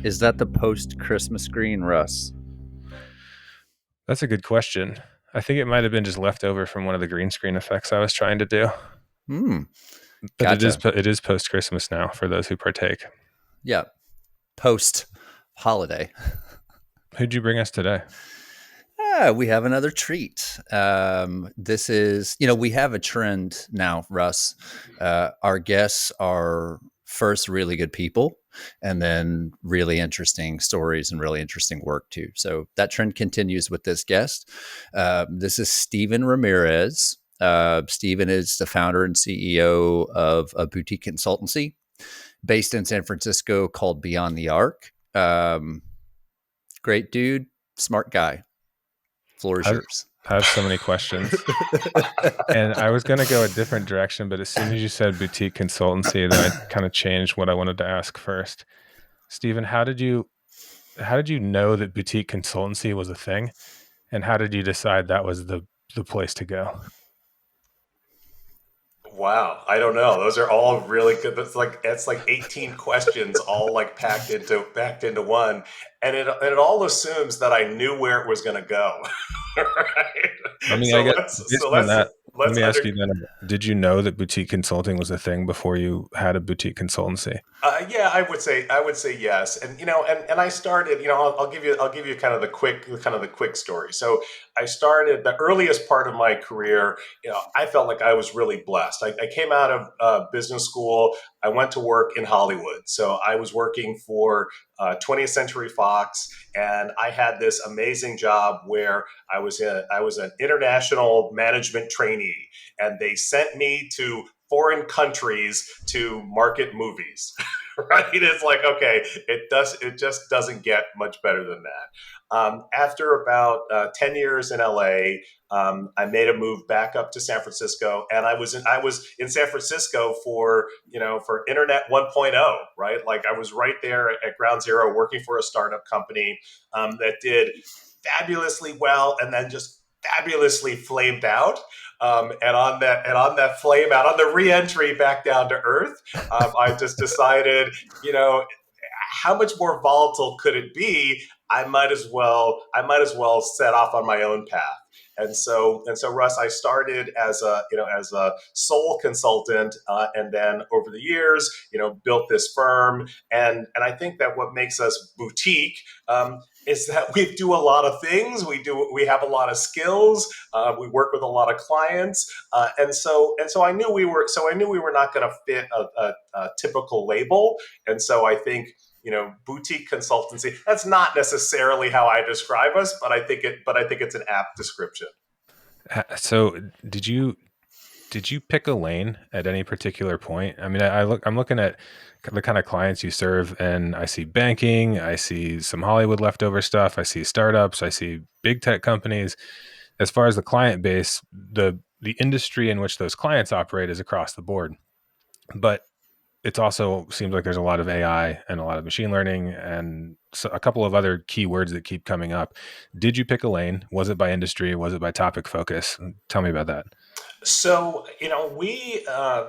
Is that the post-Christmas green, Russ? That's a good question. I think it might have been just left over from one of the green screen effects I was trying to do. Hmm. But Gotcha. it is post Christmas now for those who partake. Yeah. Post-holiday. Who'd you bring us today? We have another treat. This is, we have a trend now, Russ. Our guests are first really good people and then really interesting stories and really interesting work too. So that trend continues with this guest. This is Stephen Ramirez. Stephen is the founder and CEO of a boutique consultancy based in San Francisco called Beyond the Arc. Great dude, smart guy. Floor is I, yours. I have so many questions. And I was going to go a different direction, but as soon as you said boutique consultancy, then I kind of changed what I wanted to ask first. Stephen, how did you know that boutique consultancy was a thing? And how did you decide that was the place to go? Wow, I don't know. Those are all really good. It's like 18 questions all like packed into one, and it all assumes that I knew where it was going to go. I Right? mean, I So guess let's based so on let's that, let let's me ask under you then, did you know that boutique consulting was a thing before you had a boutique consultancy? Yeah, I would say yes, and and I started. I'll give you kind of the quick story. So I started the earliest part of my career. I felt like I was really blessed. I came out of business school. I went to work in Hollywood. So I was working for 20th Century Fox, and I had this amazing job where I was an international management trainee, and they sent me to foreign countries to market movies. Right? It's like, okay, it just doesn't get much better than that. After about 10 years in LA, I made a move back up to San Francisco, and I was in San Francisco for Internet 1.0, right? Like I was right there at ground zero, working for a startup company that did fabulously well, and then just fabulously flamed out. And on that flame out, on the re-entry back down to earth, I just decided, you know, how much more volatile could it be? I might as well set off on my own path. And so, Russ, I started as a sole consultant, and then over the years, built this firm. And I think that what makes us boutique is that we do a lot of things. We have a lot of skills. We work with a lot of clients, and so I knew we were not going to fit a typical label. And so I think, boutique consultancy, that's not necessarily how I describe us, but I think it's an apt description. So did you pick a lane at any particular point? I mean, I'm looking at the kind of clients you serve, and I see banking, I see some Hollywood leftover stuff, I see startups, I see big tech companies. As far as the client base, the industry in which those clients operate is across the board. But it also seems like there's a lot of AI and a lot of machine learning and so a couple of other keywords that keep coming up. Did you pick a lane? Was it by industry? Was it by topic focus? Tell me about that. So, we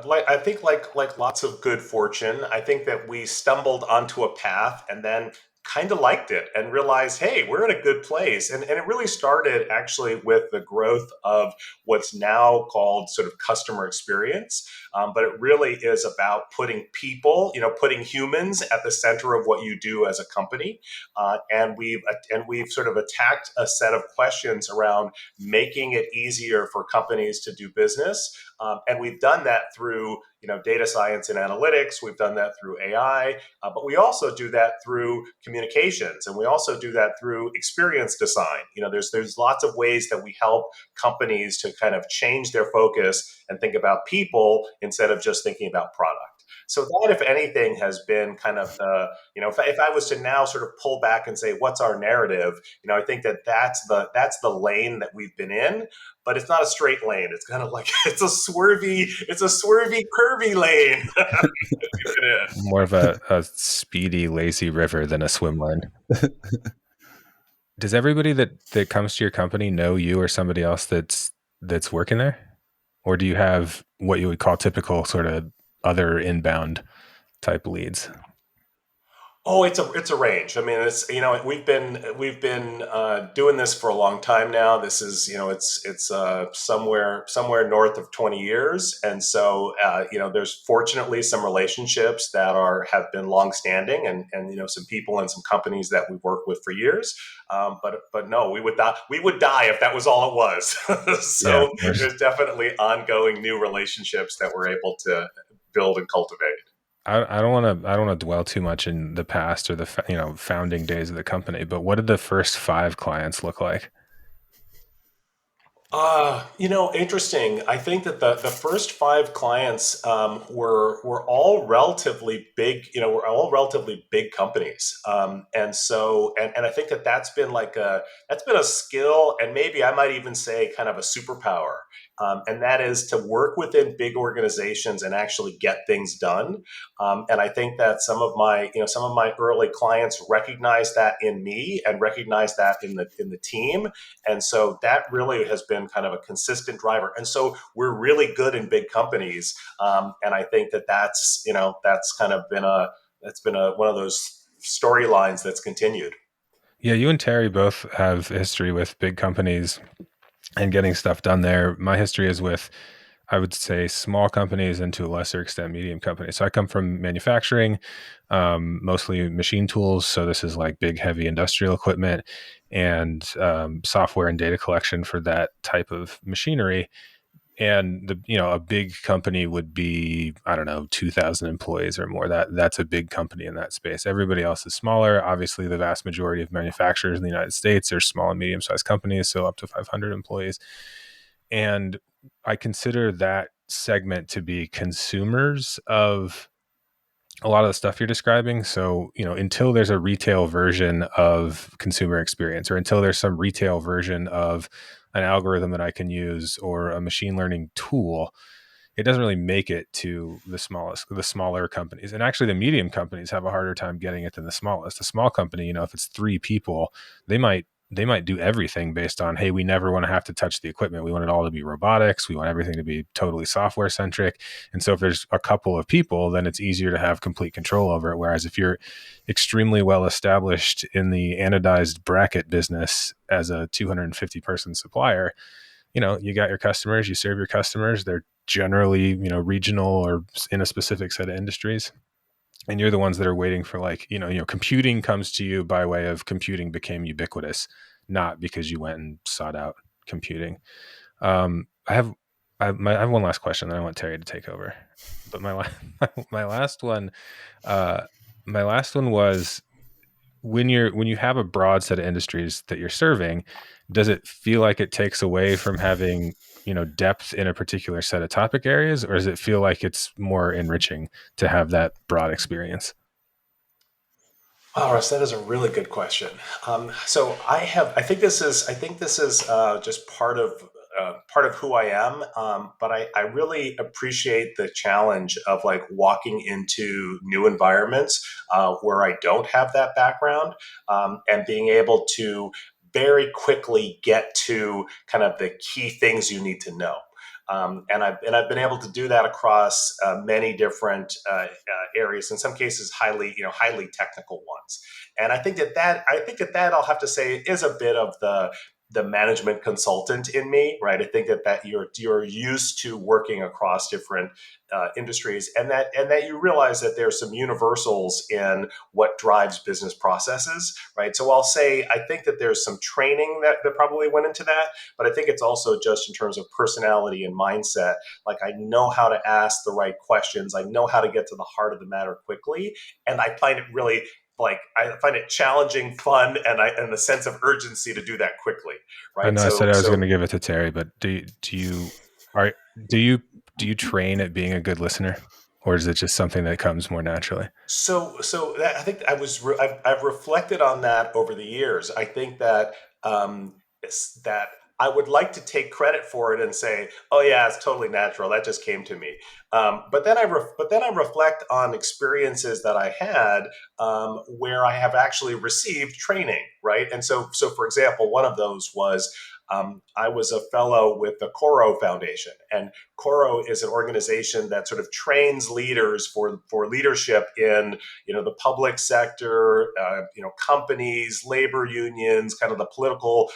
like I think like lots of good fortune. I think that we stumbled onto a path and then kind of liked it and realized, hey, we're in a good place. And it really started actually with the growth of what's now called sort of customer experience. But it really is about putting people, putting humans at the center of what you do as a company. And we've sort of attacked a set of questions around making it easier for companies to do business. And we've done that through data science and analytics. We've done that through AI, but we also do that through communications, and we also do that through experience design. There's lots of ways that we help companies to kind of change their focus and think about people instead of just thinking about product. So that, if anything, has been kind of if I was to now sort of pull back and say, what's our narrative? I think that that's the lane that we've been in, but it's not a straight lane. It's kind of like it's a swervy, curvy lane that we've been in. More of a speedy, lazy river than a swim lane. Does everybody that comes to your company know you or somebody else that's working there? Or do you have what you would call typical sort of other inbound type leads? Oh, it's a range. I mean, it's we've been doing this for a long time now. This is it's somewhere north of 20 years, and so there's fortunately some relationships that are have been longstanding, and some people and some companies that we've worked with for years. But no, we would die if that was all it was. Yeah, of So course. there's definitely ongoing new relationships that we're able to build and cultivate. I don't want to dwell too much in the past or the founding days of the company, but what did the first five clients look like? Interesting. I think that the first five clients were all relatively big. Were all relatively big companies, and I think that that's been a skill, and maybe I might even say kind of a superpower. And that is to work within big organizations and actually get things done. And I think that some of my early clients recognized that in me and recognized that in the team, and so that really has been kind of a consistent driver. And so we're really good in big companies. And I think that that's kind of been one of those storylines that's continued. Yeah, you and Terry both have history with big companies and getting stuff done there. My history is with, I would say, small companies and to a lesser extent, medium companies. So I come from manufacturing, mostly machine tools. So this is like big, heavy industrial equipment and software and data collection for that type of machinery. And a big company would be, I don't know, 2,000 employees or more. That's a big company in that space. Everybody else is smaller. Obviously, the vast majority of manufacturers in the United States are small and medium sized companies, so up to 500 employees. And I consider that segment to be consumers of a lot of the stuff you're describing. So, until there's a retail version of consumer experience, or until there's some retail version of an algorithm that I can use or a machine learning tool, it doesn't really make it to the smaller companies. And actually the medium companies have a harder time getting it than the smallest. The small company, if it's three people, they might do everything based on, hey, we never want to have to touch the equipment. We want it all to be robotics. We want everything to be totally software centric. And so if there's a couple of people, then it's easier to have complete control over it. Whereas if you're extremely well established in the anodized bracket business as a 250 person supplier, you got your customers, you serve your customers. They're generally, regional or in a specific set of industries. And you're the ones that are waiting for, like, computing comes to you by way of computing became ubiquitous, not because you went and sought out computing. I have, I have one last question, then I want Terry to take over. But my last one, uh, my last one was, when you have a broad set of industries that you're serving, does it feel like it takes away from having depth in a particular set of topic areas, or does it feel like it's more enriching to have that broad experience? Oh, Russ, that is a really good question. So I think this is just part of who I am. But I really appreciate the challenge of like walking into new environments where I don't have that background, and being able to very quickly get to kind of the key things you need to know. And I've been able to do that across many different areas. In some cases, highly technical ones. And I think that I'll have to say is a bit of the management consultant in me, right? I think that you're used to working across different industries, and that you realize that there's some universals in what drives business processes, right? So I'll say I think that there's some training that probably went into that, but I think it's also just in terms of personality and mindset. Like I know how to ask the right questions, I know how to get to the heart of the matter quickly, and I find it challenging, fun, and the sense of urgency to do that quickly, I right? know I said So I was going so to give it to Terry, but are do you do you train at being a good listener, or is it just something that comes more naturally? I think I've reflected on that over the years. I think that that I would like to take credit for it and say, "Oh yeah, it's totally natural. That just came to me." But then I reflect on experiences that I had where I have actually received training, right? And so for example, one of those was I was a fellow with the Coro Foundation, and Coro is an organization that sort of trains leaders for leadership in the public sector, companies, labor unions, kind of the political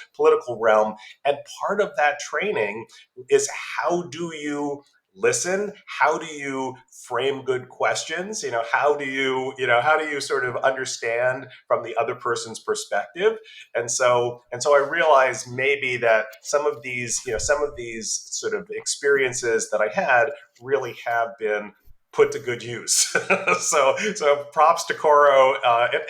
realm. And part of that training is how do you listen, how do you frame good questions, how do you sort of understand from the other person's perspective. And so I realized maybe that some of these sort of experiences that I had really have been put to good use. So props to Coro,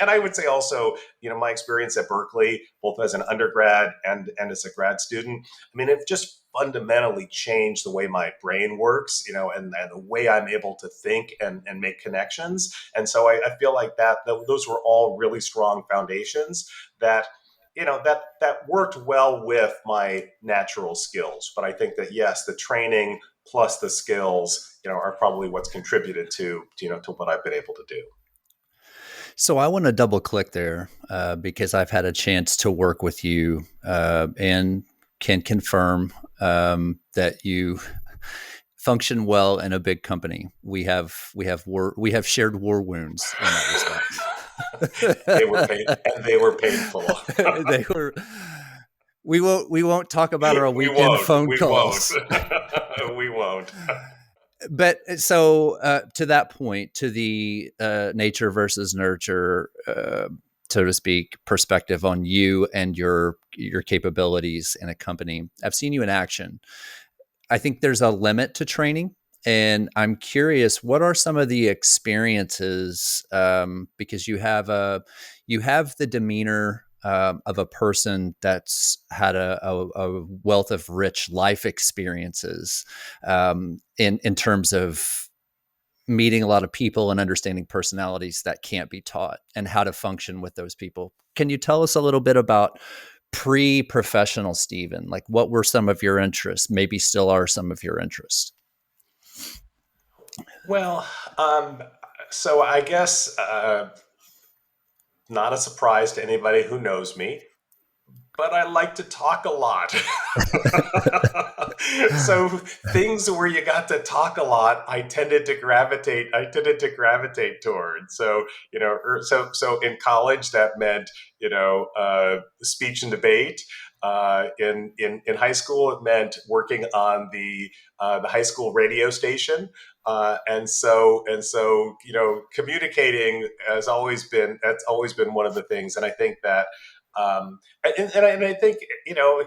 and I would say also, my experience at Berkeley, both as an undergrad and as a grad student. I mean, it just fundamentally changed the way my brain works, and the way I'm able to think and make connections. And so I feel like those were all really strong foundations that that worked well with my natural skills. But I think that yes, the training plus the skills, are probably what's contributed to what I've been able to do. So I want to double click there because I've had a chance to work with you and can confirm that you function well in a big company. We have shared war wounds in that They respect. were and they were painful. They were. We won't talk about our We weekend won't. phone We won't. calls. We won't. But so to that point, to the nature versus nurture, so to speak, perspective on you and your capabilities in a company, I've seen you in action. I think there's a limit to training. And I'm curious, what are some of the experiences? Because you have the demeanor of a person that's had a wealth of rich life experiences in terms of meeting a lot of people and understanding personalities that can't be taught and how to function with those people. Can you tell us a little bit about pre-professional Stephen? Like, what were some of your interests? Maybe still are some of your interests. Well, so I guess not a surprise to anybody who knows me, but I like to talk a lot. So things where you got to talk a lot, I tended to gravitate. I tended to gravitate towards. So so in college that meant speech and debate. In high school it meant working on the high school radio station. And so communicating that's always been one of the things, and I think that and I think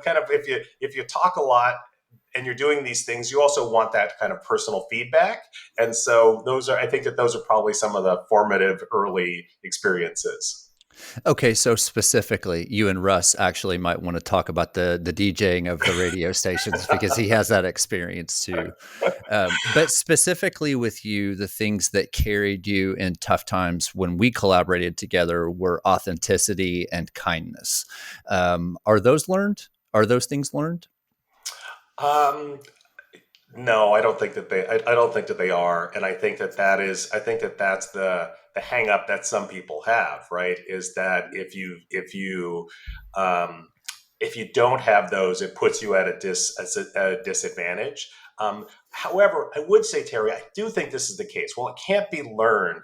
kind of if you talk a lot and you're doing these things, you also want that kind of personal feedback. And so I think that those are probably some of the formative early experiences. Okay, so specifically, you and Russ actually might want to talk about the DJing of the radio stations because he has that experience too. But specifically with you, the things that carried you in tough times when we collaborated together were authenticity and kindness. Are those learned? Are those things learned? Um, No, I don't think that I don't think that they are, and I think that that's the hang up that some people have, right? Is that um, if you don't have those, it puts you at a disadvantage. However, I would say, Terry, I do think this is the case. Well, it can't be learned.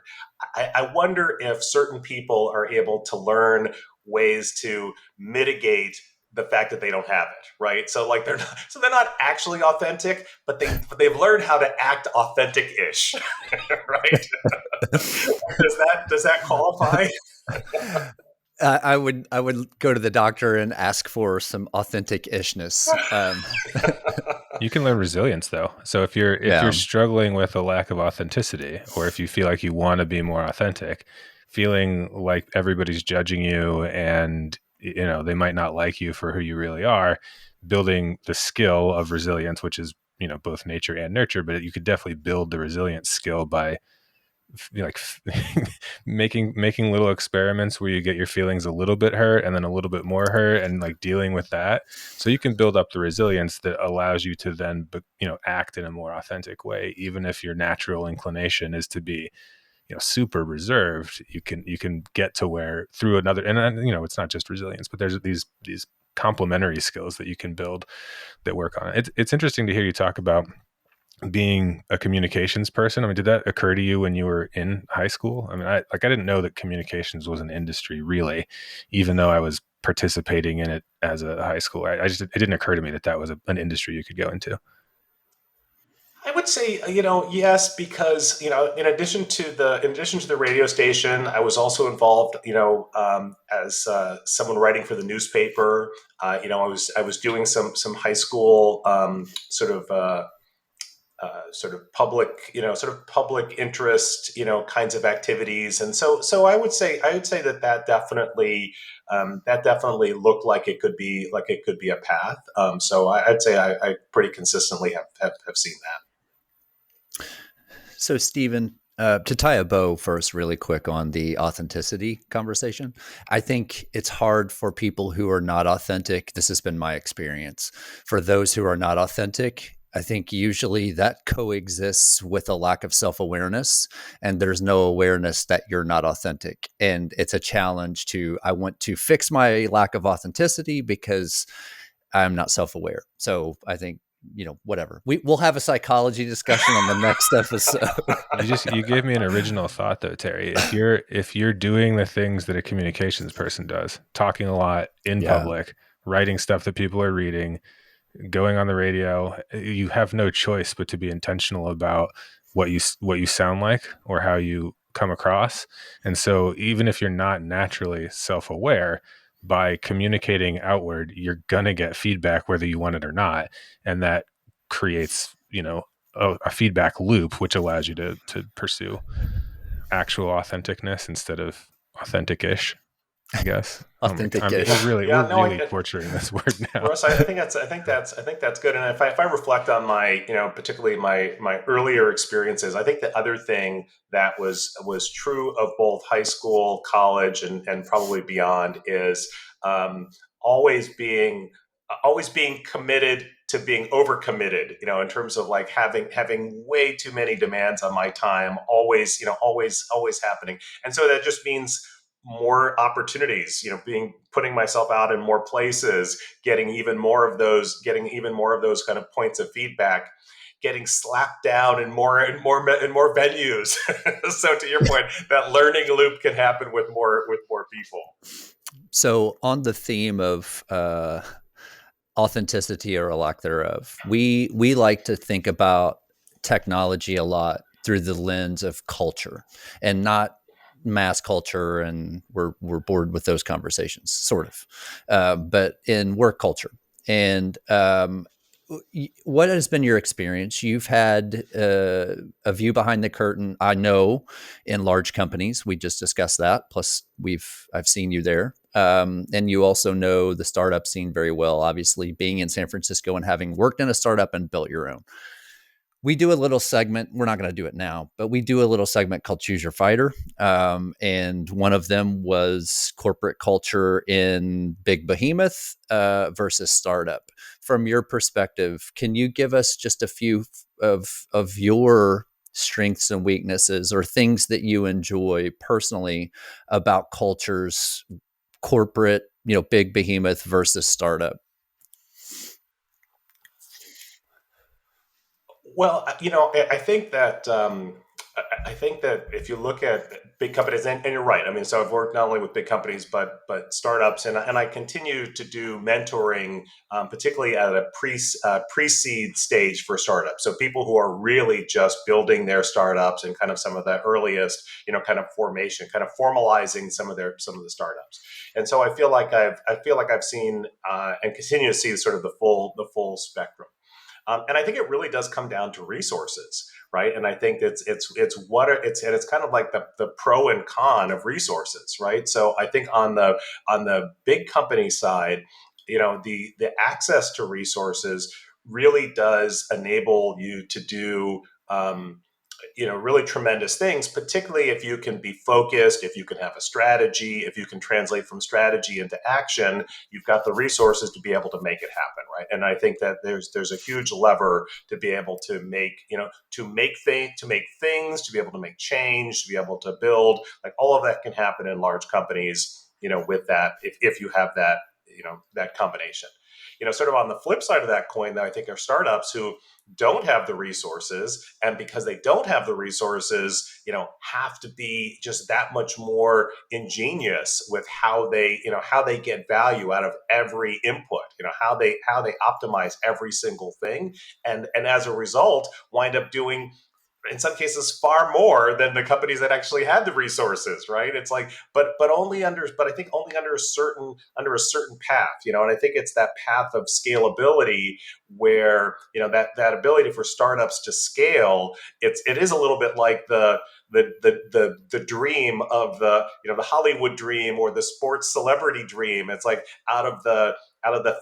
I wonder if certain people are able to learn ways to mitigate the fact that they don't have it, right? So like they're not actually authentic, but they've learned how to act authentic-ish, right? Does that qualify? I would go to the doctor and ask for some authentic ishness. You can learn resilience though. So if you're Yeah. struggling with a lack of authenticity, or if you feel like you want to be more authentic, feeling like everybody's judging you and they might not like you for who you really are, building the skill of resilience, which is both nature and nurture, but you could definitely build the resilience skill by like making little experiments where you get your feelings a little bit hurt and then a little bit more hurt, and like dealing with that, so you can build up the resilience that allows you to then act in a more authentic way, even if your natural inclination is to be super reserved. You can get to where through another, and it's not just resilience, but there's these complementary skills that you can build that work on it. It's interesting to hear you talk about being a communications person. I mean, did that occur to you when you were in high school? I mean, I didn't know that communications was an industry really, even though I was participating in it as a high schooler. It didn't occur to me that was an industry you could go into. I would say, yes, because in addition to the radio station, I was also involved, as someone writing for the newspaper. I was doing some high school sort of public, sort of public interest, kinds of activities, and so I would say that definitely looked like it could be a path. So I'd say I pretty consistently have seen that. So, Stephen, to tie a bow first, really quick on the authenticity conversation, I think it's hard for people who are not authentic. This has been my experience. For those who are not authentic, I think usually that coexists with a lack of self awareness, and there's no awareness that you're not authentic. And it's a challenge I want to fix my lack of authenticity because I'm not self aware. So I think, whatever. We'll have a psychology discussion on the next episode. You gave me an original thought though, Terry. If you're doing the things that a communications person does, talking a lot in Yeah. public, writing stuff that people are reading, going on the radio, you have no choice but to be intentional about what you sound like or how you come across. And so even if you're not naturally self-aware, by communicating outward, you're going to get feedback whether you want it or not, and that creates, a feedback loop which allows you to pursue actual authenticness instead of authentic-ish, I guess. Oh my god, we're Authentic-ish. really we're Yeah, no, really torturing this word now. Russ, I think that's good. And if I reflect on my, particularly my earlier experiences, I think the other thing that was true of both high school, college, and probably beyond is um, always being always being committed to being overcommitted. In terms of like having way too many demands on my time, always happening, and so that just means more opportunities, being putting myself out in more places, getting even more of those kind of points of feedback, getting slapped down in more venues. So to your point, that learning loop can happen with more people. So, on the theme of authenticity or a lack thereof, we like to think about technology a lot through the lens of culture and not mass culture, and we're bored with those conversations, sort of, but in work culture. And what has been your experience? You've had a view behind the curtain. I know in large companies, we just discussed that. Plus, I've seen you there, and you also know the startup scene very well. Obviously, being in San Francisco and having worked in a startup and built your own. We do a little segment. We're not going to do it now, but we do a little segment called Choose Your Fighter. And one of them was corporate culture in big behemoth versus startup. From your perspective, can you give us just a few of your strengths and weaknesses or things that you enjoy personally about cultures, corporate, big behemoth versus startup? Well, I think that if you look at big companies, and you're right. I mean, so I've worked not only with big companies but startups, and I continue to do mentoring, particularly at a pre-seed stage for startups. So people who are really just building their startups and kind of some of the earliest, kind of formation, kind of formalizing some of the startups. And so I feel like I've seen and continue to see sort of the full spectrum. And I think it really does come down to resources, right? And I think it's kind of like the pro and con of resources, right? So I think on the big company side, the access to resources really does enable you to do. really tremendous things, particularly if you can be focused, if you can have a strategy, if you can translate from strategy into action. You've got the resources to be able to make it happen, right? And I think that there's a huge lever to be able to make, to make things, to be able to make change, to be able to build, like all of that can happen in large companies, with that, if you have that, that combination. Sort of on the flip side of that coin, though, I think are startups who don't have the resources, and because they don't have the resources, have to be just that much more ingenious with how they get value out of every input, how they optimize every single thing, and as a result wind up doing, in some cases, far more than the companies that actually had the resources, right? It's like, but I think only under a certain path, and I think it's that path of scalability where, that ability for startups to scale. It is a little bit like the dream of the Hollywood dream or the sports celebrity dream. It's like out of the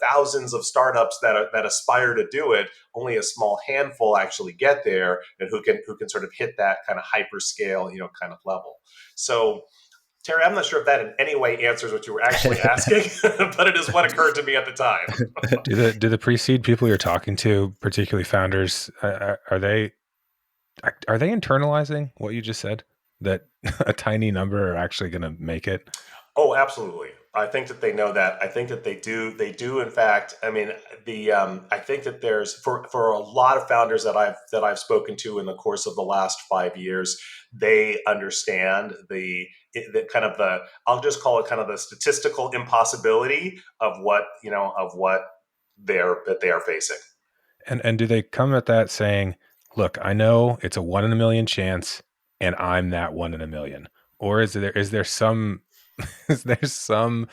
thousands of startups that aspire to do it, only a small handful actually get there, and who can sort of hit that kind of hyperscale, kind of level. So, Terry, I'm not sure if that in any way answers what you were actually asking, but it is what occurred to me at the time. Do the pre-seed people you're talking to, particularly founders, are they internalizing what you just said? That a tiny number are actually going to make it? Oh, absolutely. I think that they know that. I think that they do. They do, in fact. I mean, I think that there's for a lot of founders that I've spoken to in the course of the last 5 years, they understand the kind of the, I'll just call it kind of the statistical impossibility of what they are facing. And do they come at that saying, "Look, I know it's a 1 in a million chance, and I'm that 1 in a million," or is there some is there some,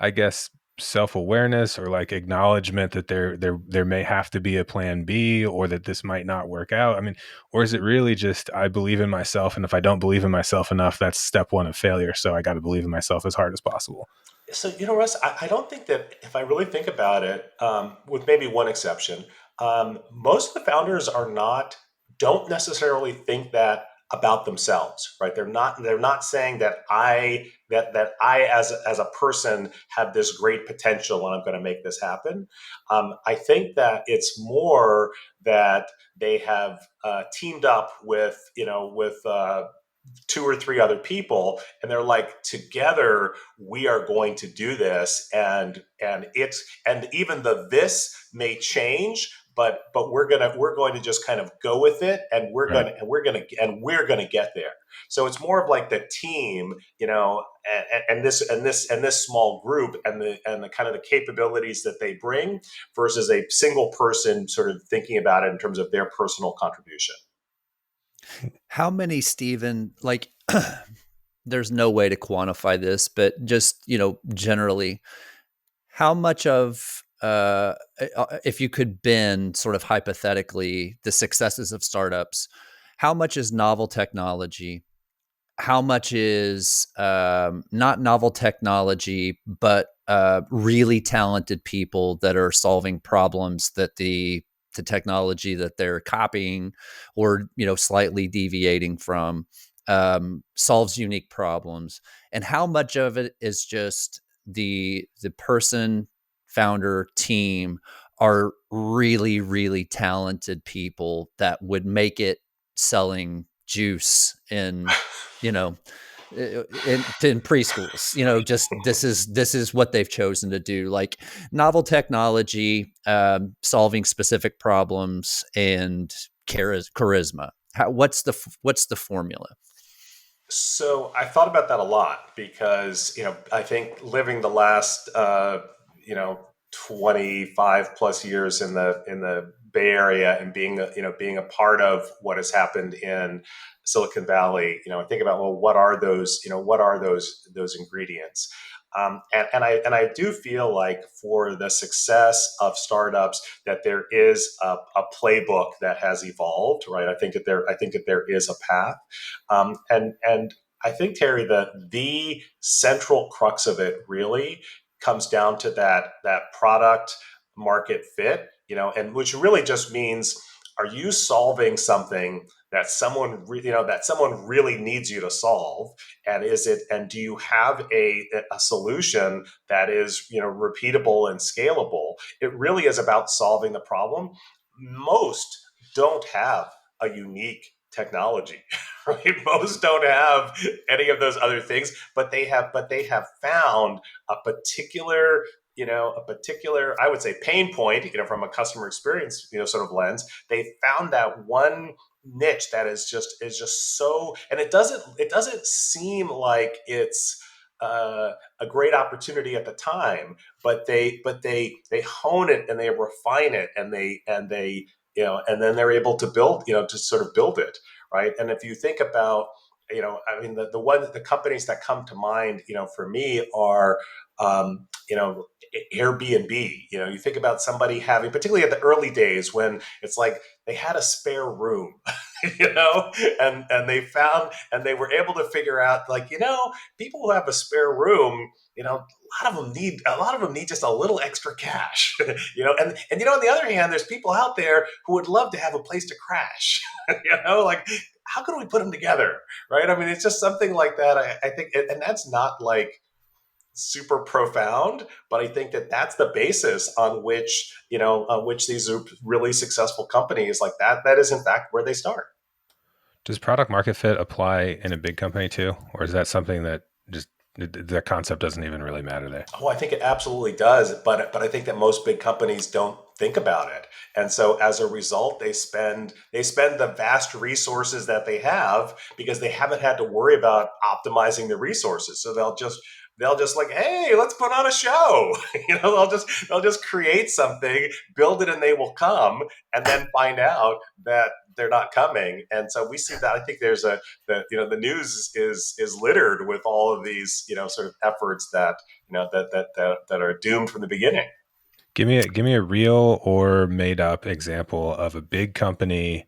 I guess, self-awareness or like acknowledgement that there may have to be a plan B, or that this might not work out? I mean, or is it really just, I believe in myself, and if I don't believe in myself enough, that's step one of failure. So I got to believe in myself as hard as possible. So, Russ, I don't think that, if I really think about it, with maybe one exception, most of the founders don't necessarily think that about themselves, right? They're not saying that I as a person have this great potential and I'm going to make this happen. I think that it's more that they have teamed up with two or three other people, and they're like, together we are going to do this, and even this may change, but we're going to just kind of go with it, and we're Right. going to and we're going to get there. So it's more of like the team, and this small group, and the kind of the capabilities that they bring, versus a single person sort of thinking about it in terms of their personal contribution. How many, Stephen, like, there's no way to quantify this, but just, generally, how much of, if you could bend sort of hypothetically the successes of startups, how much is novel technology? How much is not novel technology, but really talented people that are solving problems that the technology that they're copying or slightly deviating from solves unique problems, and how much of it is just the person, founder, team are really really talented people that would make it selling juice you know in preschools. Just this is what they've chosen to do, like novel technology, solving specific problems, and charisma. What's the formula? So I thought about that a lot because, I think living the last, 25 plus years in the Bay Area, and being a part of what has happened in Silicon Valley, I think about, well, what are those ingredients? And I do feel like for the success of startups, that there is a playbook that has evolved, right? I think that there is a path, and I think, Terry, that the central crux of it really comes down to that product market fit, and which really just means, are you solving something that that someone really needs you to solve, and do you have a solution that is repeatable and scalable? It really is about solving the problem. Most don't have a unique technology, right? Most don't have any of those other things, but they have found a particular I would say pain point, from a customer experience, sort of lens. They found that one niche that is just so, and it doesn't seem like it's a great opportunity at the time, but they hone it and they refine it, and then they're able to build, to sort of build it, right? And if you think about, I mean, the companies that come to mind, for me are, Airbnb. You think about somebody having, particularly at the early days when it's like they had a spare room, you know, and they were able to figure out, like, people who have a spare room, a lot of them need just a little extra cash, and on the other hand, there's people out there who would love to have a place to crash, like, how can we put them together, right? I mean, it's just something like that. I think, and that's not like super profound, but I think that that's the basis on which these are really successful companies like that is in fact where they start. Does product market fit apply in a big company too, or is that something that just the concept doesn't even really matter there? Oh, I think it absolutely does, but I think that most big companies don't think about it, and so as a result, they spend the vast resources that they have because they haven't had to worry about optimizing the resources. So they'll just like, hey, let's put on a show. They'll just create something, build it, and they will come, and then find out that they're not coming. And so we see that. I think the news is littered with all of these sort of efforts that are doomed from the beginning. Give me a real or made up example of a big company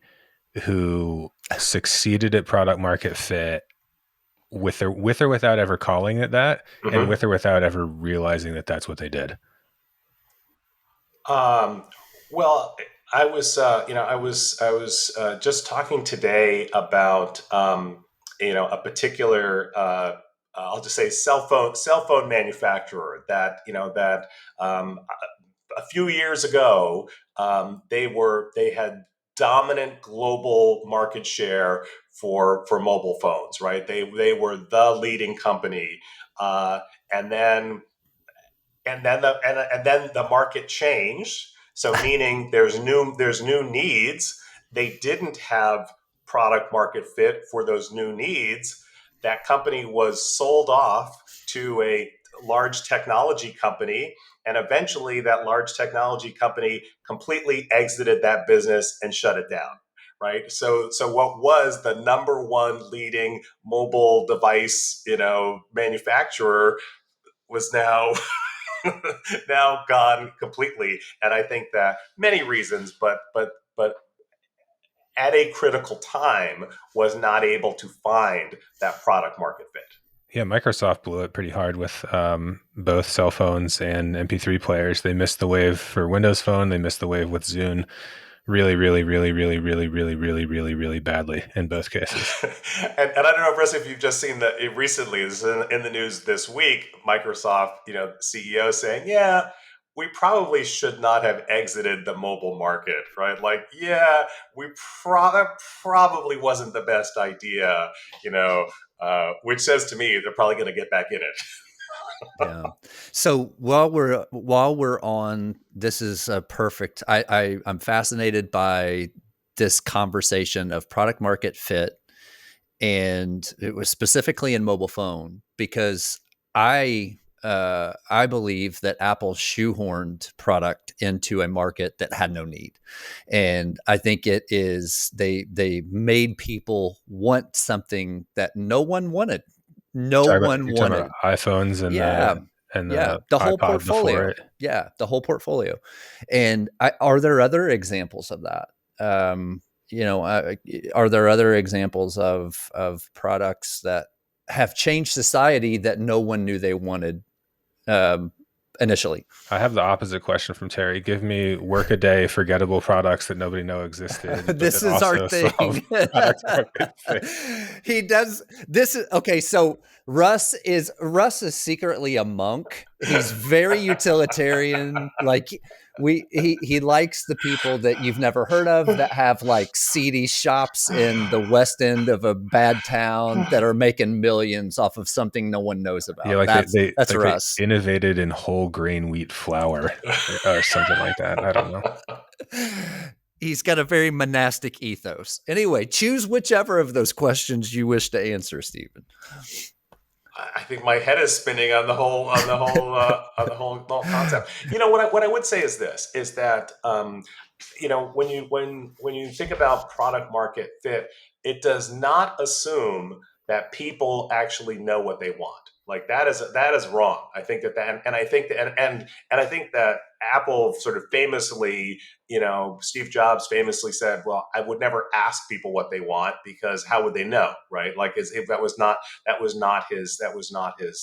who succeeded at product market fit with or without ever calling it that, and Hmm. with or without ever realizing that that's what they did. Um, well, I was just talking today about a particular, I'll just say, cell phone manufacturer that a few years ago, they had dominant global market share for mobile phones, right? They were the leading company, and then the market changed. So meaning there's new needs. They didn't have product market fit for those new needs. That company was sold off to a large technology company, and eventually that large technology company completely exited that business and shut it down. Right. So what was the number one leading mobile device, manufacturer, was now gone completely. And I think that many reasons, but at a critical time was not able to find that product market fit. Yeah, Microsoft blew it pretty hard with both cell phones and MP3 players. They missed the wave for Windows Phone. They missed the wave with Zune really, really, really, really, really, really, really, really, really badly in both cases. And I don't know, Russ, if you've just seen recently, this is in the news this week, Microsoft, CEO saying, yeah, we probably should not have exited the mobile market, right? Like, yeah, that probably wasn't the best idea, which says to me they're probably going to get back in it. Yeah. So while we're on, this is a perfect. I'm fascinated by this conversation of product market fit, and it was specifically in mobile phone because I believe that Apple shoehorned product into a market that had no need, and I think they made people want something that no one wanted. No one You're talking about wanted. iPhones and Yeah. Yeah. the The whole iPod before portfolio. it. Yeah. The whole portfolio. And are there other examples of that? Are there other examples of products that have changed society that no one knew they wanted, um, initially. I have the opposite question from Terry. Give me work-a-day forgettable products that nobody know existed, but This that is our also solve thing. product market fit. He does this is okay. So Russ is secretly a monk. He's very utilitarian. Like he likes the people that you've never heard of that have like seedy shops in the west end of a bad town that are making millions off of something no one knows Yeah, about. like That's they Russ. innovated in whole grain wheat flour or something like that. I don't know. He's got a very monastic ethos. Anyway, choose whichever of those questions you wish to answer, Stephen. I think my head is spinning on the whole concept. What I would say is this: is that when you think about product market fit, it does not assume that people actually know what they want. Like that is wrong. I think and I think that and I think that Apple sort of famously, Steve Jobs famously said, "Well, I would never ask people what they want because how would they know, right? Like, if that was not his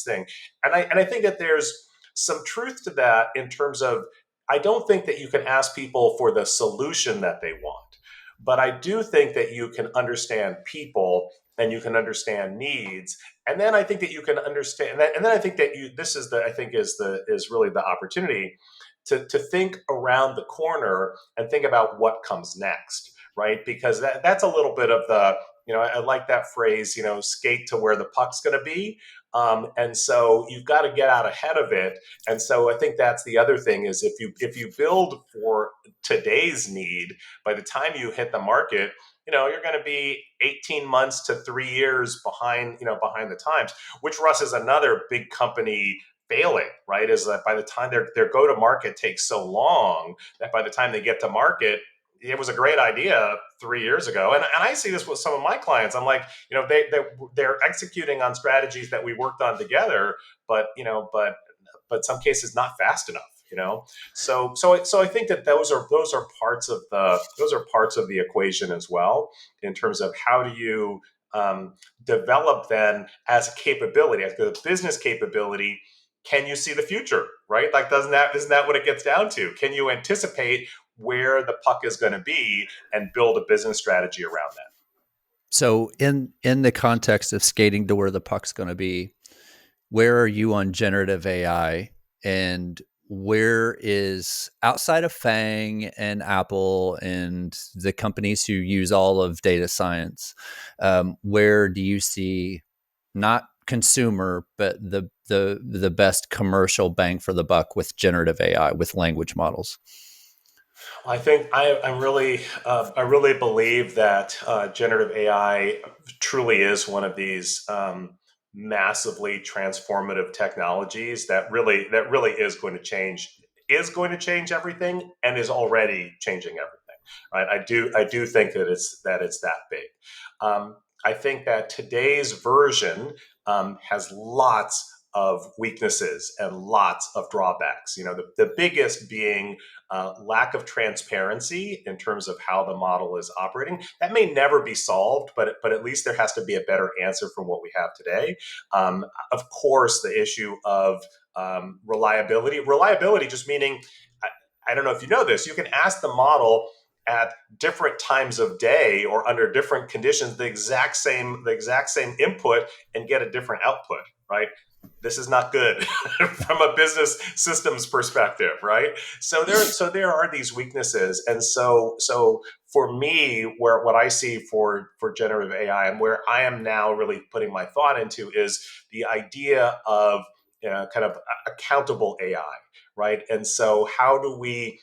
thing." And I think that there's some truth to that in terms of I don't think that you can ask people for the solution that they want, but I do think that you can understand people and you can understand needs, and then I think that you can understand that, and then I think that you this is the I think is really the opportunity to think around the corner and think about what comes next, right? Because that's a little bit of the I like that phrase, skate to where the puck's going to be. And so you've got to get out ahead of it. And so I think that's the other thing is if you build for today's need, by the time you hit the market, you're going to be 18 months to 3 years behind the times, which Russ is another big company failing, right? Is that by the time their go to market takes so long that by the time they get to market, it was a great idea 3 years ago. And I see this with some of my clients. I'm like, they're executing on strategies that we worked on together, but some cases not fast enough. So I think that those are parts of the equation as well, in terms of how do you develop then as a capability, as a business capability. Can you see the future, right? Like, isn't that what it gets down to? Can you anticipate where the puck is going to be and build a business strategy around that? So in the context of skating to where the puck's going to be, where are you on generative AI, and where is, outside of Fang and Apple and the companies who use all of data science, where do you see, not consumer, but the best commercial bang for the buck with generative AI, with language models? I think I really believe that generative AI truly is one of these massively transformative technologies that really is going to change everything, and is already changing everything. Right? I do think that it's that big. I think that today's version has lots of weaknesses and lots of drawbacks. The biggest being lack of transparency in terms of how the model is operating. That may never be solved, but at least there has to be a better answer from what we have today. Of course, the issue of reliability. Reliability just meaning, I don't know if you know this, you can ask the model at different times of day or under different conditions the exact same input and get a different output, right? This is not good from a business systems perspective, right? So there are these weaknesses, and so for me, where what I see for generative AI and where I am now really putting my thought into is the idea of kind of accountable AI, right? And so how do we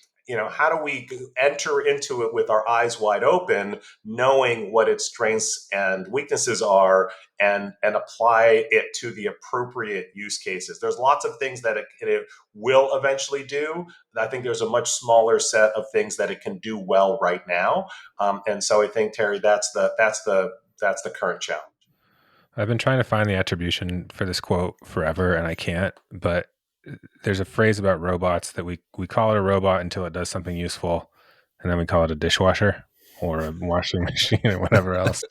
enter into it with our eyes wide open, knowing what its strengths and weaknesses are, and apply it to the appropriate use cases? There's lots of things that it will eventually do. I think there's a much smaller set of things that it can do well right now, and so I think, Terry, that's the current challenge. I've been trying to find the attribution for this quote forever and I can't, but there's a phrase about robots that we call it a robot until it does something useful, and then we call it a dishwasher or a washing machine or whatever else.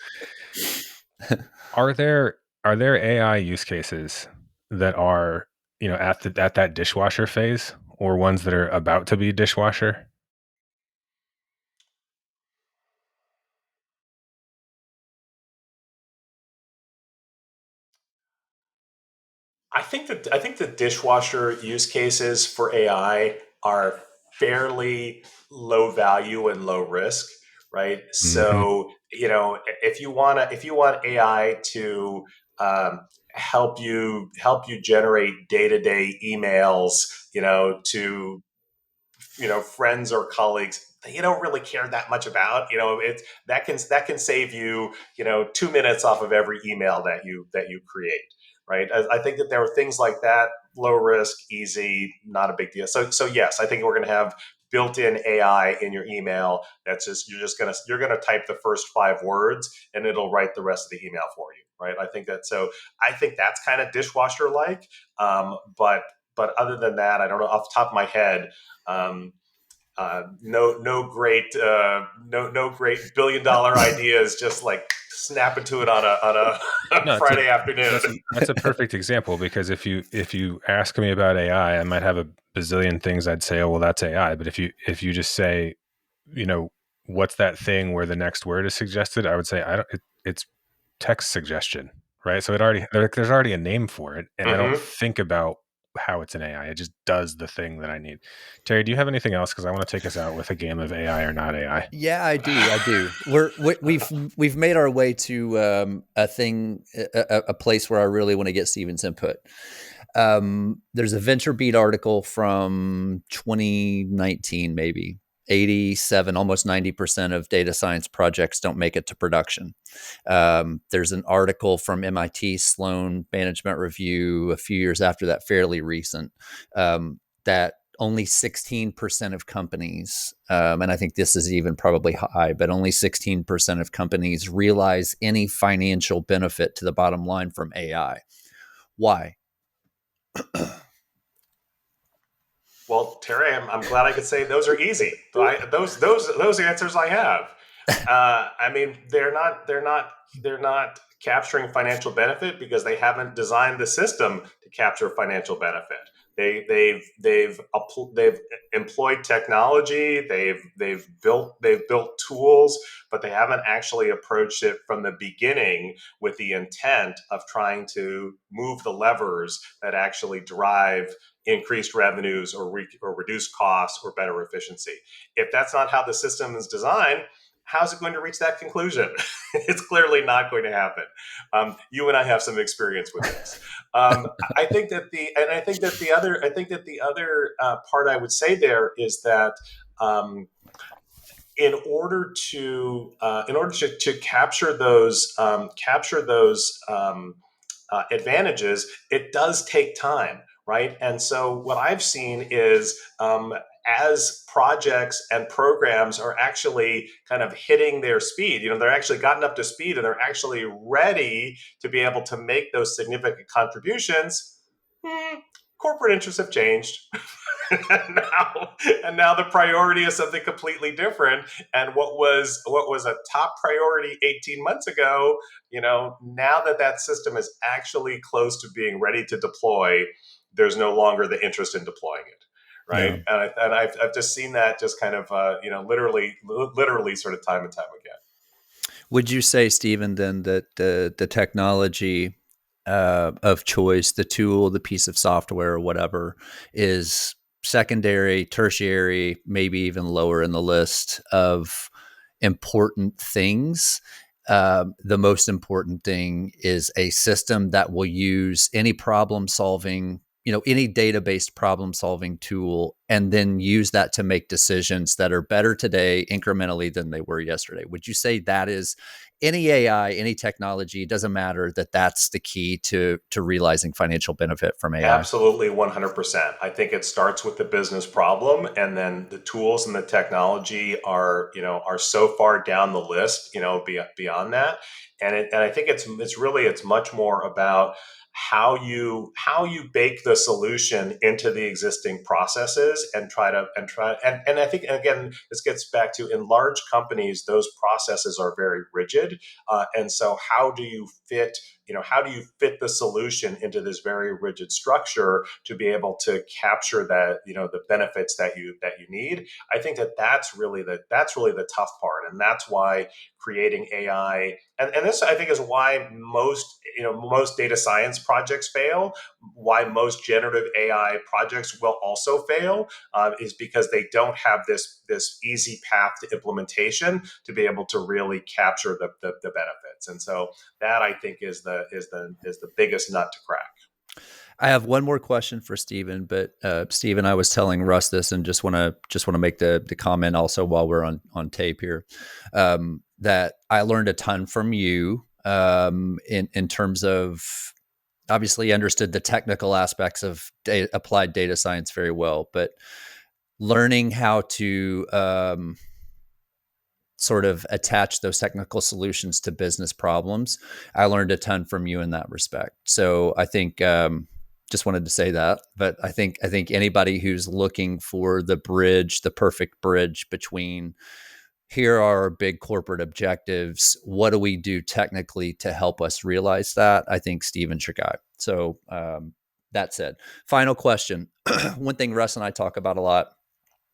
Are there AI use cases that are, at that dishwasher phase, or ones that are about to be dishwasher? I think the dishwasher use cases for AI are fairly low value and low risk, right? Hmm. So, if you want AI to help you generate day to day emails, to friends or colleagues that you don't really care that much about, it's that can save you 2 minutes off of every email that you create, right? I think that there are things like that, low risk, easy, not a big deal. So yes, I think we're going to have built-in AI in your email. That's just you're gonna type the first 5 words and it'll write the rest of the email for you, right? I think that's kind of dishwasher like, but other than that, I don't know off the top of my head. um, no great $1 billion ideas. Just like snap into it on a No, Friday afternoon. that's a perfect example, because if you ask me about AI, I might have a bazillion things I'd say, oh well, that's AI. But if you just say, you know, what's that thing where the next word is suggested, I would say I don't. It's text suggestion, right? So there's already a name for it, and I don't Hmm. think about how it's an AI. It just does the thing that I need. Terry, do you have anything else? Because I want to take us out with a game of AI or not AI. Yeah, I do. I do. We've made our way to a thing, a place where I really want to get Steven's input. There's a VentureBeat article from 2019, maybe 87, almost 90% of data science projects don't make it to production. There's an article from MIT Sloan Management Review a few years after that, fairly recent, that only 16% of companies, and I think this is even probably high, but only 16% of companies realize any financial benefit to the bottom line from AI. Why? Well, Terry, I'm glad I could say those are easy. Those answers I have. I mean, they're not capturing financial benefit because they haven't designed the system to capture financial benefit. They've employed technology. They've built tools, but they haven't actually approached it from the beginning with the intent of trying to move the levers that actually drive increased revenues or reduce costs or better efficiency. If that's not how the system is designed, how's it going to reach that conclusion? It's clearly not going to happen. You and I have some experience with this. I think that the other part I would say there is that um, in order to capture those advantages, it does take time, right? And so what I've seen is as projects and programs are actually kind of hitting their speed, they're actually gotten up to speed and they're actually ready to be able to make those significant contributions. Corporate interests have changed. and now and now the priority is something completely different, and what was a top priority 18 months ago, now that that system is actually close to being ready to deploy, there's no longer the interest in deploying it, right? Yeah. I've just seen that just kind of literally sort of time and time again. Would you say, Stephen, then that the technology of choice, the tool, the piece of software, or whatever, is secondary, tertiary, maybe even lower in the list of important things? The most important thing is a system that will use any problem solving, any data-based problem solving tool, and then use that to make decisions that are better today incrementally than they were yesterday. Would you say that is any AI, any technology, it doesn't matter, that that's the key to realizing financial benefit from AI? Absolutely, 100%. I think it starts with the business problem, and then the tools and the technology are so far down the list, beyond that. And I think it's much more about how you bake the solution into the existing processes and and I think, again, this gets back to, in large companies, those processes are very rigid, and so how do you fit how do you fit the solution into this very rigid structure to be able to capture that, the benefits that you need. I think that's really the tough part, and that's why creating AI, and this I think is why most data science projects fail, why most generative AI projects will also fail, is because they don't have this easy path to implementation to be able to really capture the benefits. And so that, I think, is the biggest nut to crack. I have one more question for Stephen, but Stephen, I was telling Russ this, and just want to make the comment also while we're on tape here, that I learned a ton from you, in terms of, obviously understood the technical aspects of applied data science very well, but learning how to sort of attach those technical solutions to business problems, I learned a ton from you in that respect. So I think, just wanted to say that, but I think anybody who's looking for the perfect bridge between, here are our big corporate objectives, what do we do technically to help us realize that, I think Stephen's your guy. So that said, final question. One thing Russ and I talk about a lot,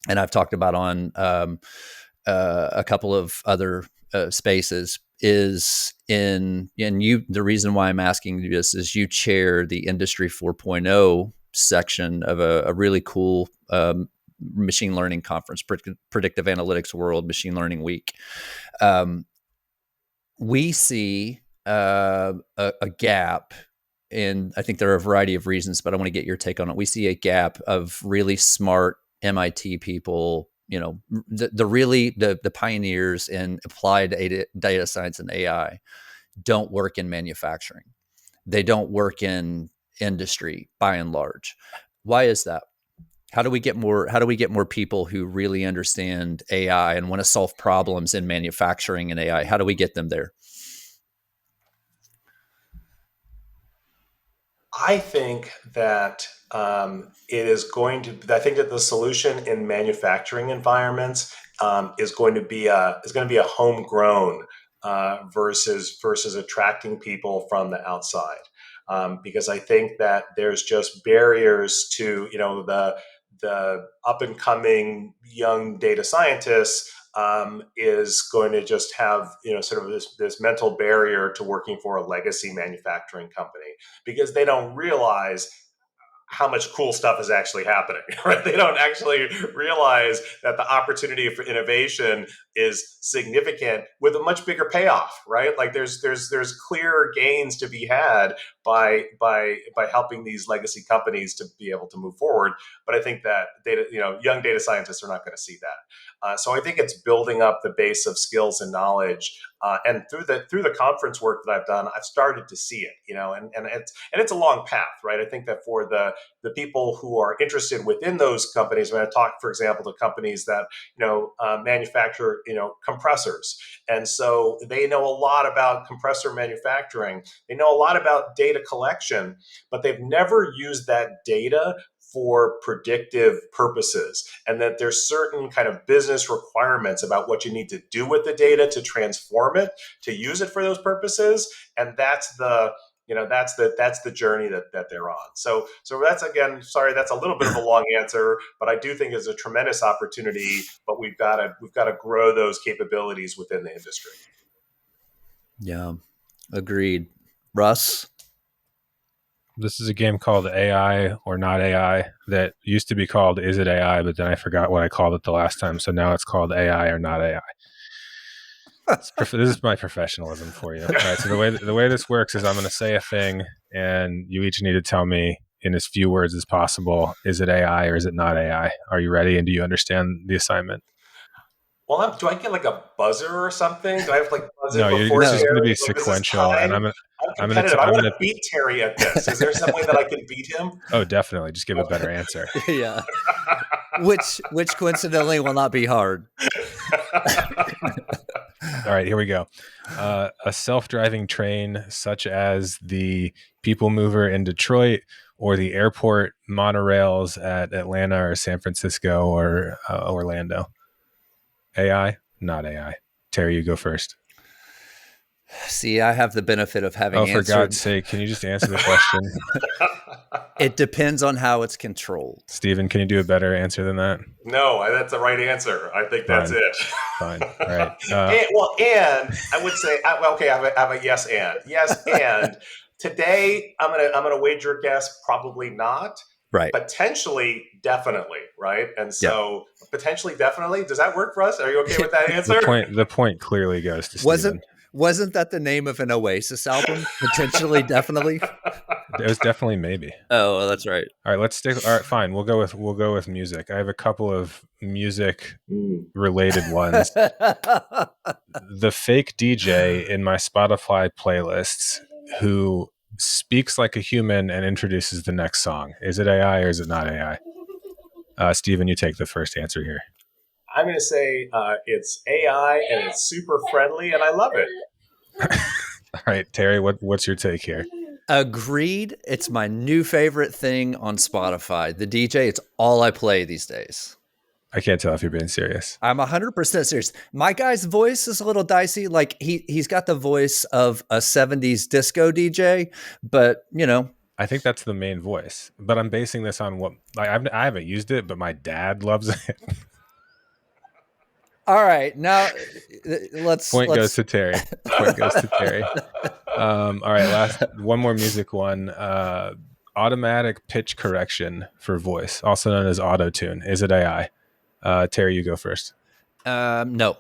and I've talked about on a couple of other spaces, is and you, the reason why I'm asking you this is you chair the Industry 4.0 section of a really cool machine learning conference, Predictive Analytics World Machine Learning Week. We see a gap, and I think there are a variety of reasons, but I want to get your take on it. We see a gap of really smart MIT people, the pioneers in applied data science and AI don't work in manufacturing. They don't work in industry by and large. Why is that? How do we get more people who really understand AI and want to solve problems in manufacturing and AI? How do we get them there? I think that I think that the solution in manufacturing environments is going to be a homegrown, versus attracting people from the outside. Because I think that there's just barriers to, the up and coming young data scientists, is going to just have, sort of this mental barrier to working for a legacy manufacturing company, because they don't realize how much cool stuff is actually happening, right? They don't actually realize that the opportunity for innovation is significant with a much bigger payoff, right? Like there's clear gains to be had by helping these legacy companies to be able to move forward. But I think that young data scientists are not going to see that. So I think it's building up the base of skills and knowledge, and through the conference work that I've done, I've started to see it, and it's a long path, right? I think that for the people who are interested within those companies, when I talk, for example, to companies that manufacture compressors, and so they know a lot about compressor manufacturing, they know a lot about data collection, but they've never used that data for predictive purposes, and that there's certain kind of business requirements about what you need to do with the data to transform it, to use it for those purposes. And that's the journey that they're on. So that's, again, sorry, that's a little bit of a long answer, but I do think it's a tremendous opportunity, but we've got to grow those capabilities within the industry. Yeah, agreed. Russ? This is a game called AI or Not AI that used to be called Is It AI, but then I forgot what I called it the last time. So now it's called AI or Not AI. This is my professionalism for you. All right. So the way this works is I'm going to say a thing, and you each need to tell me in as few words as possible, is it AI or is it not AI? Are you ready? And do you understand the assignment? Well, do I get like a buzzer or something? Do I have to like buzz in No, before this No. is going to be Terry? Like, is this sequential, and time? I'm competitive. I I'm want gonna. to beat Terry at this. Is there some way that I can beat him? Oh, definitely. Just give a better answer. Yeah. Which coincidentally will not be hard. All right, here we go. A self-driving train, such as the People Mover in Detroit or the airport monorails at Atlanta or San Francisco or Orlando. AI, not AI. Terry, you go first. See, I have the benefit of having Oh, for answered. God's sake, can you just answer the question? It depends on how it's controlled. Steven, can you do a better answer than that? No, that's the right answer. I think that's Fine. it. Fine. All right. And I would say, okay, I have a yes and today I'm gonna wager a guess, probably not. Right. Potentially, definitely, right? And Yeah. so potentially, definitely. Does that work for us? Are you okay with that answer? The point clearly goes to Steven. Wasn't that the name of an Oasis album? Potentially, definitely. It was definitely maybe. Oh, that's right. All right, let's stick. All right, fine. We'll go with music. I have a couple of music related ones. The fake DJ in my Spotify playlists who speaks like a human and introduces the next song. Is it AI or is it not AI? Steven, you take the first answer here. I'm going to say it's AI and it's super friendly and I love it. All right, Terry, what's your take here? Agreed. It's my new favorite thing on Spotify. The DJ, it's all I play these days. I can't tell if you're being serious. I'm 100% serious. My guy's voice is a little dicey. Like he's got the voice of a 70s disco DJ, but you know. I think that's the main voice, but I'm basing this on what I haven't used it, but my dad loves it. All right, now Point goes to Terry. Point goes to Terry. All right, one more music one. Automatic pitch correction for voice, also known as auto tune. Is it AI? Terry, you go first. No.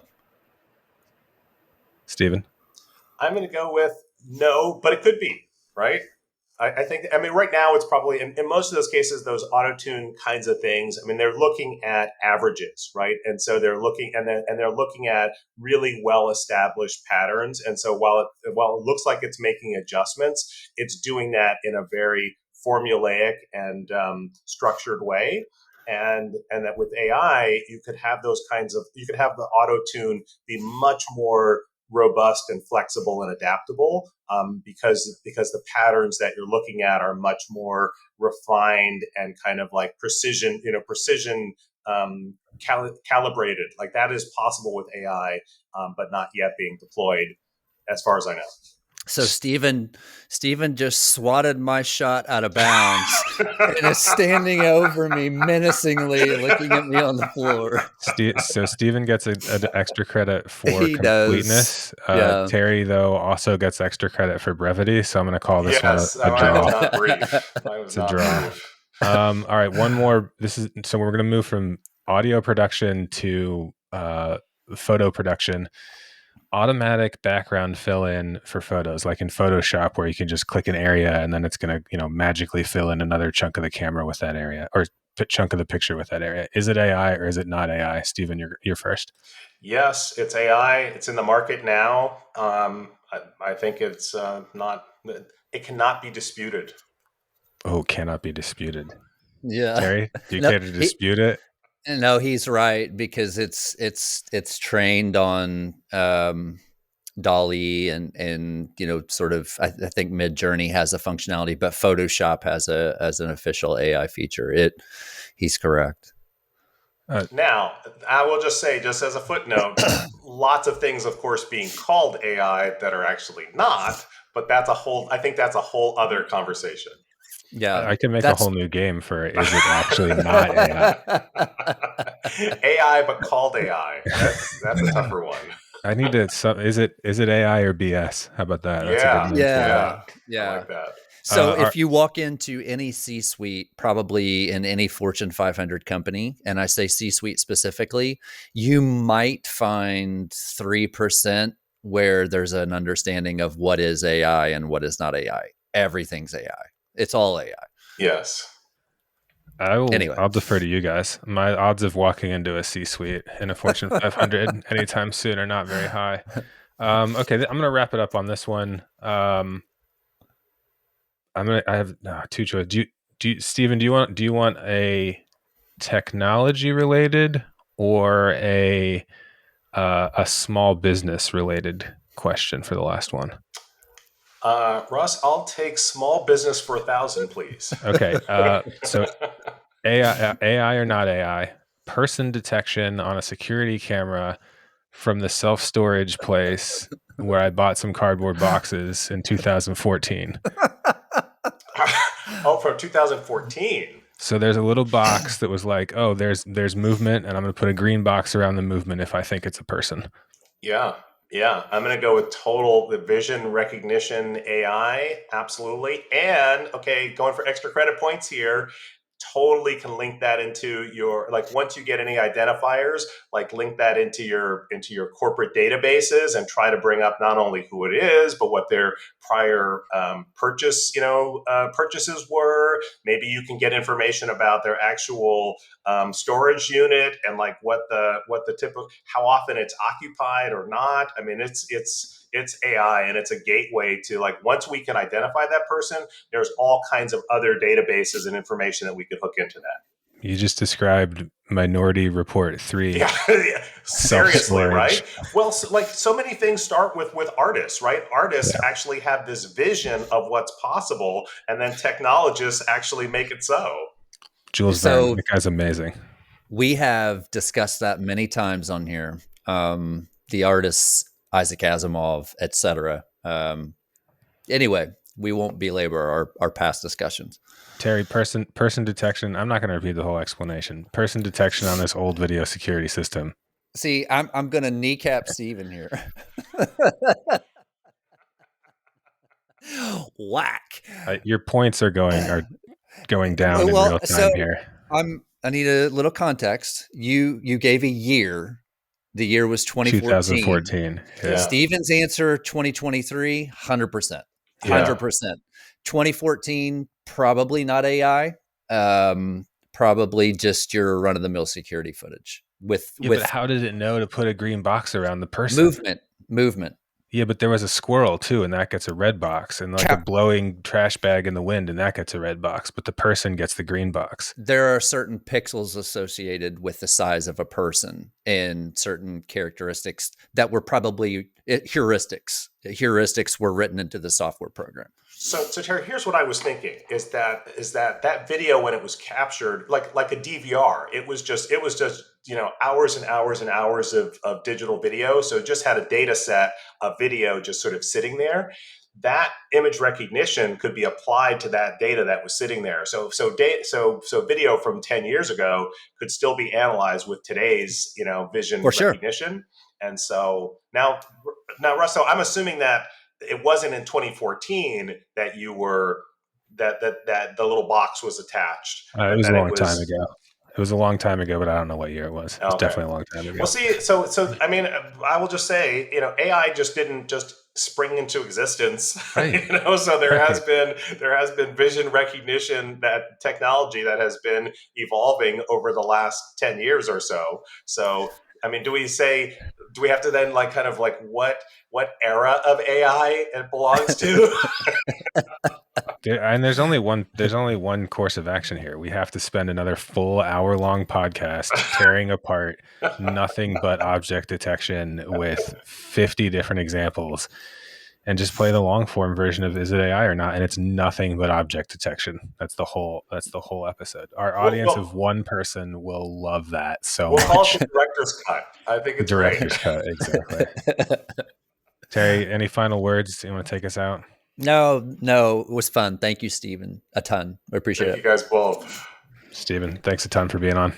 Steven? I'm going to go with no, but it could be, right? I think, right now it's probably, in most of those cases, those auto-tune kinds of things, they're looking at averages, right? And so they're looking, and they're looking at really well-established patterns. And so while it looks like it's making adjustments, it's doing that in a very formulaic and structured way. And that with AI, you could have the auto-tune be much more robust and flexible and adaptable, because the patterns that you're looking at are much more refined and kind of like precision calibrated. Like that is possible with AI, but not yet being deployed, as far as I know. So Steven just swatted my shot out of bounds and is standing over me menacingly, looking at me on the floor. So Steven gets an extra credit for completeness. Yeah. Terry, though, also gets extra credit for brevity. So I'm going to call this one a draw. I was not brief. It's a draw. All right, one more. So we're going to move from audio production to photo production. Automatic background fill in for photos, like in Photoshop, where you can just click an area and then it's going to, magically fill in another chunk of the camera with that area, or chunk of the picture with that area. Is it AI or is it not AI? Steven, you're first. Yes, it's AI. It's in the market now. I think it's not. It cannot be disputed. Oh, cannot be disputed. Yeah, Terry, do you care to dispute it? No, he's right, because it's trained on DALL-E and sort of. I think Midjourney has a functionality, but Photoshop has an official AI feature. He's correct. Now, I will just say, just as a footnote, lots of things, of course, being called AI that are actually not. But I think that's a whole other conversation. Yeah, I can make a whole new game for is it actually not AI? AI, but called AI. That's a tougher one. I need to. Is it AI or BS? How about that? That's a good yeah. I like that. So if you walk into any C-suite, probably in any Fortune 500 company, and I say C-suite specifically, you might find 3% where there's an understanding of what is AI and what is not AI. Everything's AI. It's all AI. Yes. I'll defer to you guys. My odds of walking into a C-suite in a Fortune 500 anytime soon are not very high. Okay, I'm going to wrap it up on this one. I have two choices. Steven, do you want a technology related or a small business related question for the last one? Russ, I'll take small business for 1,000, please. Okay. So AI or not AI, person detection on a security camera from the self-storage place where I bought some cardboard boxes in 2014. Oh, from 2014. So there's a little box that was like, oh, there's movement, and I'm going to put a green box around the movement if I think it's a person. Yeah. Yeah. I'm going to go with the vision recognition AI. Absolutely. And okay, going for extra credit points here. Totally can link that into your, like, once you get any identifiers, like link that into your corporate databases and try to bring up not only who it is, but what their prior purchases were. Maybe you can get information about their actual storage unit and like what the typical, how often it's occupied or not. I mean, it's AI, and it's a gateway to, like, once we can identify that person, there's all kinds of other databases and information that we could hook into that. You just described Minority Report 3. Yeah, yeah. Seriously, right? Well, so many things start with artists, right? Artists actually have this vision of what's possible, and then technologists actually make it so. Jules Verne, that guy's amazing. We have discussed that many times on here. The artists, Isaac Asimov, etc. Anyway, we won't belabor our past discussions. Terry, person detection. I'm not going to repeat the whole explanation. Person detection on this old video security system. See, I'm going to kneecap Steven here. Whack. Your points are going down in real time here. I need a little context. You gave a year. The year was 2014. Yeah. Steven's answer 2023, 100%. 100%. 2014, probably not AI. Probably just your run-of-the-mill security footage. With but how did it know to put a green box around the person? Movement. Yeah, but there was a squirrel too, and that gets a red box, and like a blowing trash bag in the wind, and that gets a red box, but the person gets the green box. There are certain pixels associated with the size of a person and certain characteristics that were probably heuristics. Heuristics were written into the software program. So Terry, here's what I was thinking: is that video, when it was captured, like a DVR, it was just hours and hours and hours of digital video. So it just had a data set of video just sort of sitting there. That image recognition could be applied to that data that was sitting there. So video from 10 years ago could still be analyzed with today's vision recognition. And so now, Russell, I'm assuming that it wasn't in 2014 that you were that the little box was attached. It was a long time ago. It was a long time ago, but I don't know what year it was. It was definitely a long time ago. Well, see, so I mean, I will just say, AI just didn't just spring into existence. Right. So there has been vision recognition, that technology that has been evolving over the last 10 years or so. So I mean, do we have to then kind of what era of AI it belongs to? And there's only one course of action here. We have to spend another full hour-long podcast tearing apart nothing but object detection with 50 different examples, and just play the long form version of is it AI or not? And it's nothing but object detection. That's the whole episode. Our audience of one person will love that so much. We'll call it the director's cut. I think it's director's cut, exactly. Terry, any final words? You want to take us out? No, it was fun. Thank you, Steven, a ton. I appreciate it. Thank you guys both. Steven, thanks a ton for being on.